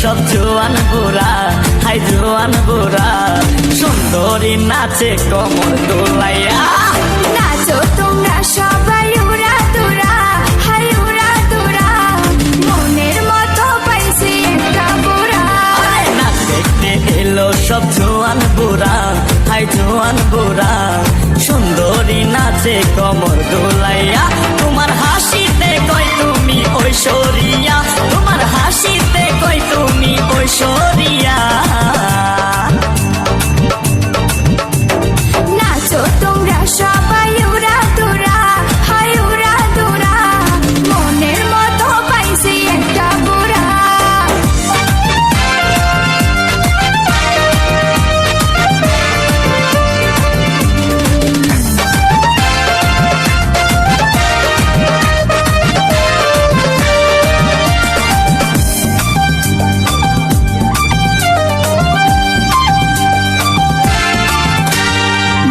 সব জোয়ান বুড়া, হাই জোয়ান বুড়া, সুন্দরী নাচে কমর দোলাইয়া। নাচো তোমরা সবাই উড়া দুরা, হাই উড়া দুরা, মনের মতো পাইছি একটা বুড়া। নাচ দেখতে এলো সব জোয়ান বুড়া, হাই জোয়ান বুড়া, সুন্দরী নাচে কমর দোলাইয়া। তোমার হাসিতে কই তুমি ঐশ্বরিয়া, তোমার হাসিতে কই তুমি ঐশ্বরিয়া। নাচো তোমরা সবাই উড়া দুরা, হাই উড়া দুরা, মনের মতো পাইছি একটা বুড়া।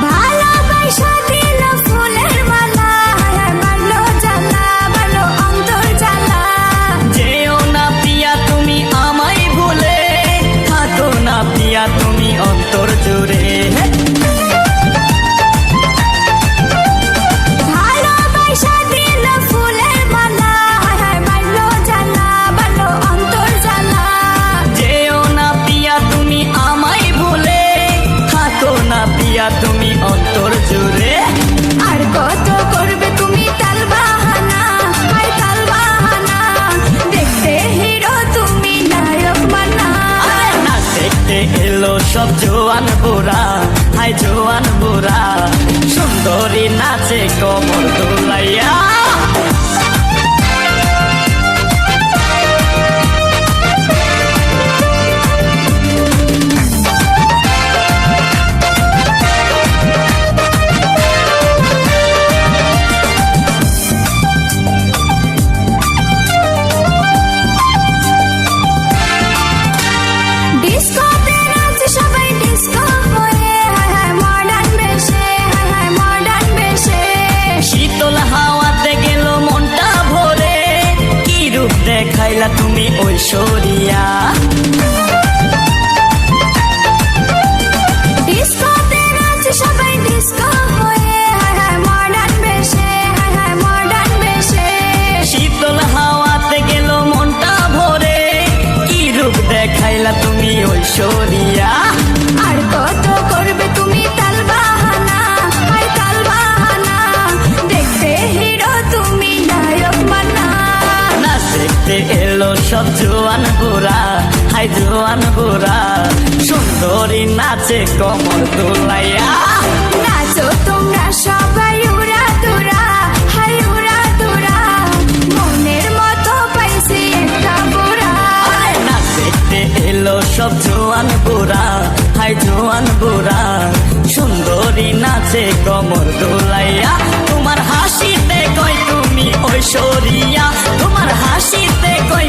ভালোবাসা দিল ফুলের মালা, বাড়লো জ্বালা, বাড়লো অন্তর জ্বালা। যেও না পিয়া তুমি আমায় ভুলে, থাকো না পিয়া তুমি অন্তর জুড়ে। ভালোবাসা দিল ফুলের মালা, বাড়লো জ্বালা, বাড়লো অন্তর জ্বালা। যেও না পিয়া তুমি আমায় ভুলে, থাকো না পিয়া তুমি অন্তর জুড়ে। আর কত করবে তুমি তাল বাহানা, হাই তাল বাহানা, দেখতে হিরো তুমি নায়ক মানা। না দেখতে এলো সব জোয়ান বুড়া, হাই জোয়ান বুড়া, সুন্দরী নাচে কমর দোলাইয়া। ডিস্কোতে নাচে সবাই ডিস্কো হয়ে, হায় হায় মডার্ন বেশে, হায় হায় মডার্ন বেশে। শীতল হাওয়াতে গেল মনটা ভরে, কি রূপ দেখাইলা তুমি ঐশ্বরিয়া। ডিস্কোতে নাচে সবাই ডিস্কো হয়ে, হায় হায় মডার্ন বেশে, হায় হায় মডার্ন বেশে। শীতল হাওয়াতে গেল মনটা ভরে, কি রূপ দেখাইলা তুমি ঐশ্বরিয়া। আর কত করবে তুমি তাল বাহানা, হাই তাল বাহানা, দেখতে হিরো তুমি নায়ক মানা। না দেখতে এলো সব জোয়ান বুড়া, হাই জোয়ান বুড়া, সুন্দরী নাচে কমর দোলাইয়া। নাচো তোমরা সবাই উড়া দুরা, হাই উড়া দুরা, মনের মতো পাইছি একটা বুড়া। না দেখতে এলো সব জোয়ান বুড়া, হাই জোয়ান বুড়া, সুন্দরী নাচে কমর দোলাইয়া। তোমার হাসিতে কই তুমি ঐশ্বরিয়া, তোমার হাসিতে কই